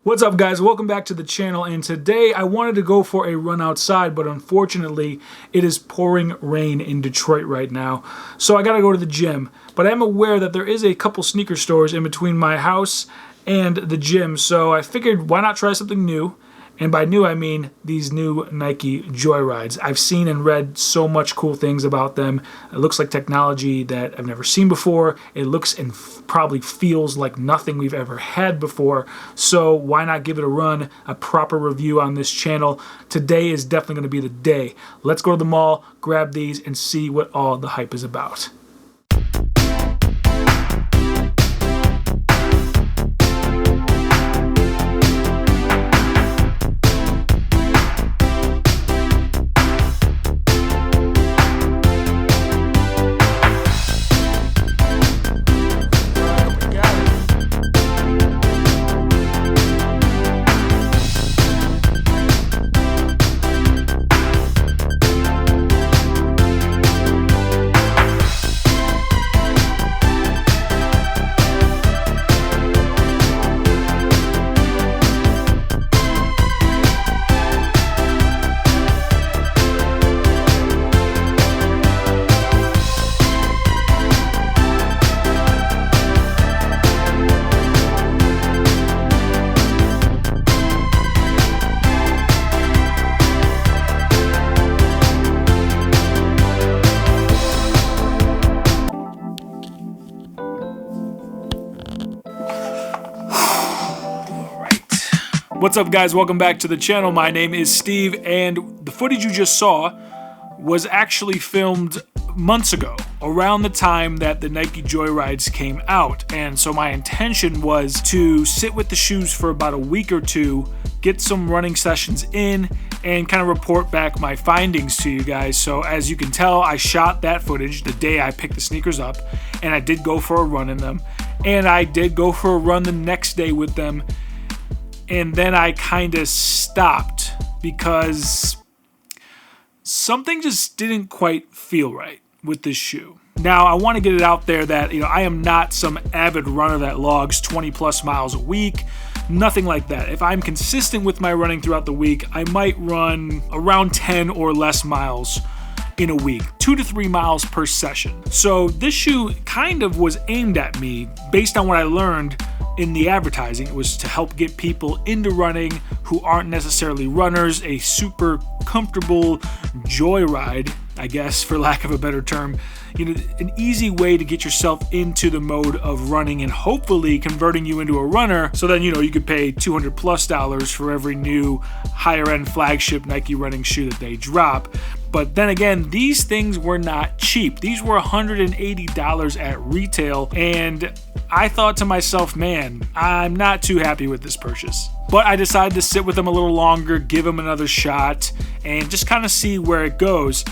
What's up, guys? Welcome back to the channel, and today I wanted to go for a run outside, but unfortunately it is pouring rain in Detroit right now, so I gotta go to the gym. But I am aware that there is a couple sneaker stores in between my house and the gym, so I figured why not try something new. And by new, I mean these new Nike Joyrides. I've seen and read so much cool things about them. It looks like technology that I've never seen before. It looks and probably feels like nothing we've ever had before. So why not give it a run, a proper review on this channel? Today is definitely going to be the day. Let's go to the mall, grab these, and see what all the hype is about. What's up, guys? Welcome back to the channel. My name is Steve, and the footage you just saw was actually filmed months ago, around the time that the Nike Joyrides came out. And so my intention was to sit with the shoes for about a week or two, get some running sessions in, and kind of report back my findings to you guys. So as you can tell, I shot that footage the day I picked the sneakers up, and I did go for a run in them, and I did go for a run the next day with them. And then I kind of stopped because something just didn't quite feel right with this shoe. Now, I want to get it out there that, I am not some avid runner that logs 20 plus miles a week. Nothing like that. If I'm consistent with my running throughout the week, I might run around 10 or less miles in a week, 2 to 3 miles per session. So this shoe kind of was aimed at me based on what I learned in the advertising. It was to help get people into running who aren't necessarily runners, a super comfortable joyride, I guess, for lack of a better term. An easy way to get yourself into the mode of running and hopefully converting you into a runner, so then you could pay $200+ for every new higher end flagship Nike running shoe that they drop. But then again, these things were not cheap. These were $180 at retail, and I thought to myself, man, I'm not too happy with this purchase. But I decided to sit with them a little longer, give them another shot, and just kind of see where it goes.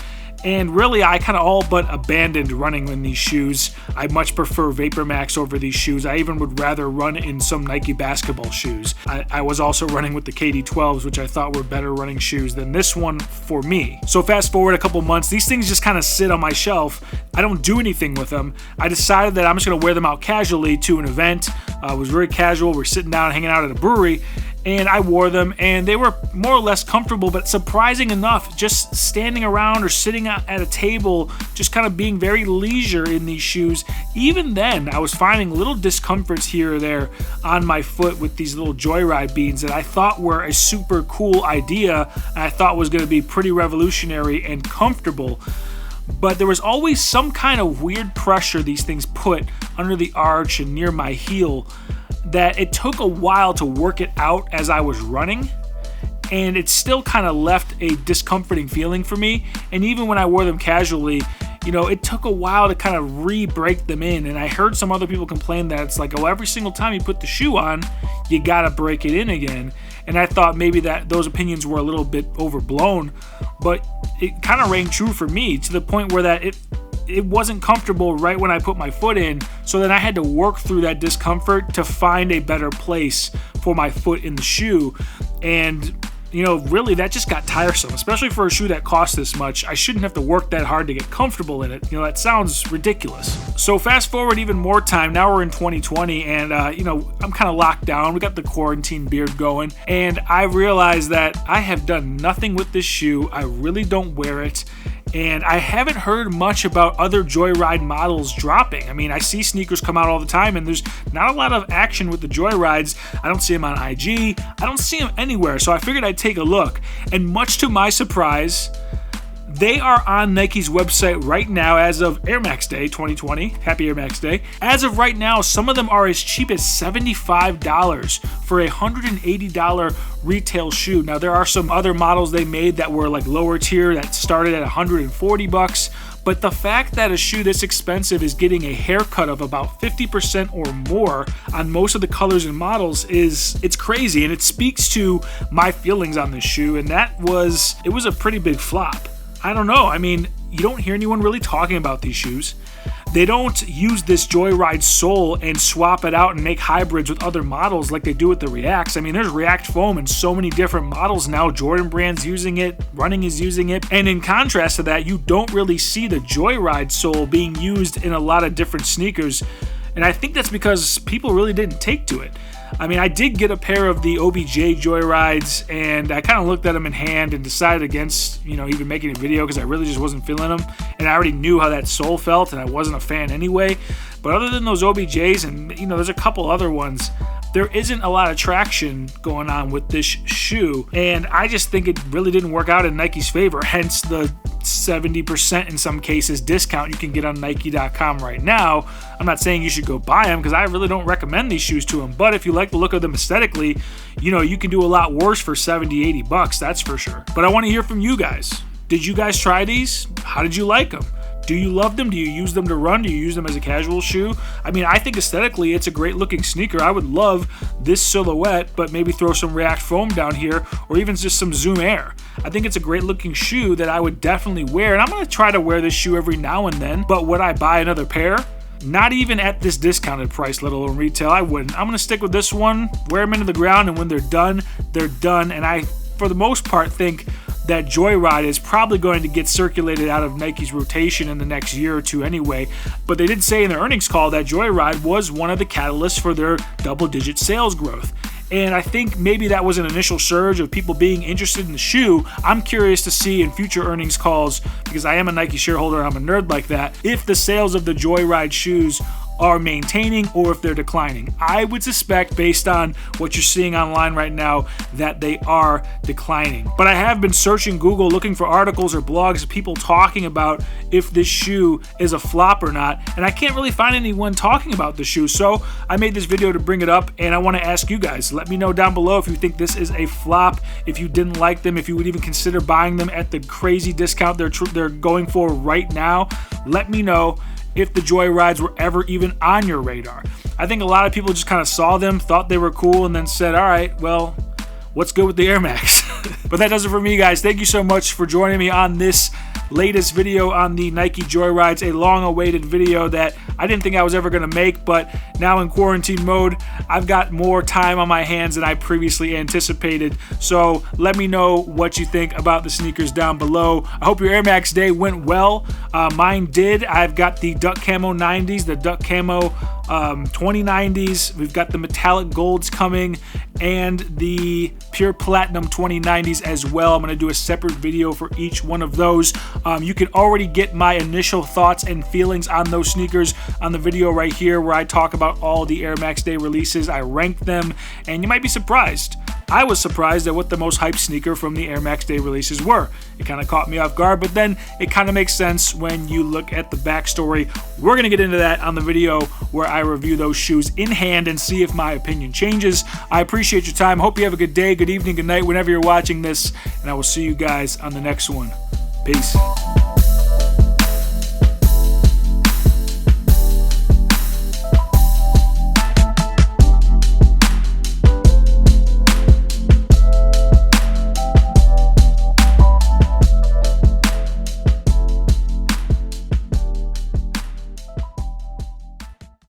And really, I kind of all but abandoned running in these shoes. I much prefer Vapor Max over these shoes. I even would rather run in some Nike basketball shoes. I was also running with the KD12s, which I thought were better running shoes than this one for me. So fast forward a couple months, these things just kind of sit on my shelf. I don't do anything with them. I decided that I'm just going to wear them out casually to an event. It was very casual. We're sitting down, hanging out at a brewery, and I wore them, and they were more or less comfortable, but surprising enough, just standing around or sitting at a table, just kind of being very leisure in these shoes. Even then, I was finding little discomforts here or there on my foot with these little Joyride beans that I thought were a super cool idea, and I thought was going to be pretty revolutionary and comfortable. But there was always some kind of weird pressure these things put under the arch and near my heel that it took a while to work it out as I was running, and it still kind of left a discomforting feeling for me. And even when I wore them casually, it took a while to kind of re-break them in. And I heard some other people complain that it's like, every single time you put the shoe on, you gotta break it in again. And I thought maybe that those opinions were a little bit overblown, but it kind of rang true for me, to the point where that it wasn't comfortable right when I put my foot in, so then I had to work through that discomfort to find a better place for my foot in the shoe. And you know, really that just got tiresome, especially for a shoe that costs this much. I shouldn't have to work that hard to get comfortable in it. You know, that sounds ridiculous. So fast forward even more time, now we're in 2020, and you know, I'm kind of locked down. We got the quarantine beard going, and I realized that I have done nothing with this shoe. I really don't wear it. And I haven't heard much about other Joyride models dropping. I mean, I see sneakers come out all the time, and there's not a lot of action with the Joyrides. I don't see them on IG. I don't see them anywhere. So I figured I'd take a look. And much to my surprise, they are on Nike's website right now as of Air Max Day 2020. Happy Air Max Day. As of right now, some of them are as cheap as $75 for a $180 retail shoe. Now, there are some other models they made that were like lower tier that started at $140. But the fact that a shoe this expensive is getting a haircut of about 50% or more on most of the colors and models it's crazy, and it speaks to my feelings on this shoe, and it was a pretty big flop. I don't know. I mean, you don't hear anyone really talking about these shoes. They don't use this Joyride sole and swap it out and make hybrids with other models like they do with the Reacts. I mean, there's React foam in so many different models now. Jordan Brand's using it, Running is using it. And in contrast to that, you don't really see the Joyride sole being used in a lot of different sneakers. And I think that's because people really didn't take to it. I mean, I did get a pair of the OBJ Joyrides, and I kind of looked at them in hand and decided against, you know, even making a video because I really just wasn't feeling them. And I already knew how that sole felt, and I wasn't a fan anyway. But other than those OBJs, and, you know, there's a couple other ones, there isn't a lot of traction going on with this shoe. And I just think it really didn't work out in Nike's favor, hence the 70% in some cases discount you can get on Nike.com right now. I'm not saying you should go buy them because I really don't recommend these shoes to them, but if you like the look of them aesthetically, you know, you can do a lot worse for $70-$80, that's for sure. But I want to hear from you guys. Did you guys try these? How did you like them? Do you love them? Do you use them to run? Do you use them as a casual shoe? I mean, I think aesthetically it's a great looking sneaker. I would love this silhouette, but maybe throw some React foam down here or even just some Zoom Air. I think it's a great looking shoe that I would definitely wear, and I'm going to try to wear this shoe every now and then, but would I buy another pair? Not even at this discounted price, let alone retail. I wouldn't. I'm going to stick with this one, wear them into the ground, and when they're done, they're done. And I, for the most part, think that Joyride is probably going to get circulated out of Nike's rotation in the next year or two anyway. But they did say in their earnings call that Joyride was one of the catalysts for their double-digit sales growth. And I think maybe that was an initial surge of people being interested in the shoe. I'm curious to see in future earnings calls, because I am a Nike shareholder, I'm a nerd like that, if the sales of the Joyride shoes are maintaining or if they're declining. I would suspect, based on what you're seeing online right now, that they are declining. But I have been searching Google looking for articles or blogs of people talking about if this shoe is a flop or not, and I can't really find anyone talking about the shoe. So I made this video to bring it up, and I want to ask you guys, let me know down below if you think this is a flop, if you didn't like them, if you would even consider buying them at the crazy discount they're going for right now. Let me know if the Joyrides were ever even on your radar. I think a lot of people just kind of saw them, thought they were cool, and then said, all right, well, what's good with the Air Max? But that does it for me, guys. Thank you so much for joining me on this latest video on the Nike Joyrides, a long-awaited video that I didn't think I was ever going to make, but now in quarantine mode, I've got more time on my hands than I previously anticipated. So let me know what you think about the sneakers down below. I hope your Air Max day went well. Mine did. I've got the Duck Camo 90s, the Duck Camo 2090s. We've got the metallic golds coming and the pure platinum 2090s as well. I'm going to do a separate video for each one of those. You can already get my initial thoughts and feelings on those sneakers on the video right here where I talk about all the Air Max Day releases. I ranked them, and you might be surprised. I was surprised at what the most hyped sneaker from the Air Max Day releases were. It kind of caught me off guard, but then it kind of makes sense when you look at the backstory. We're going to get into that on the video where I review those shoes in hand and see if my opinion changes. I appreciate your time. Hope you have a good day, good evening, good night, whenever you're watching this, and I will see you guys on the next one. Peace.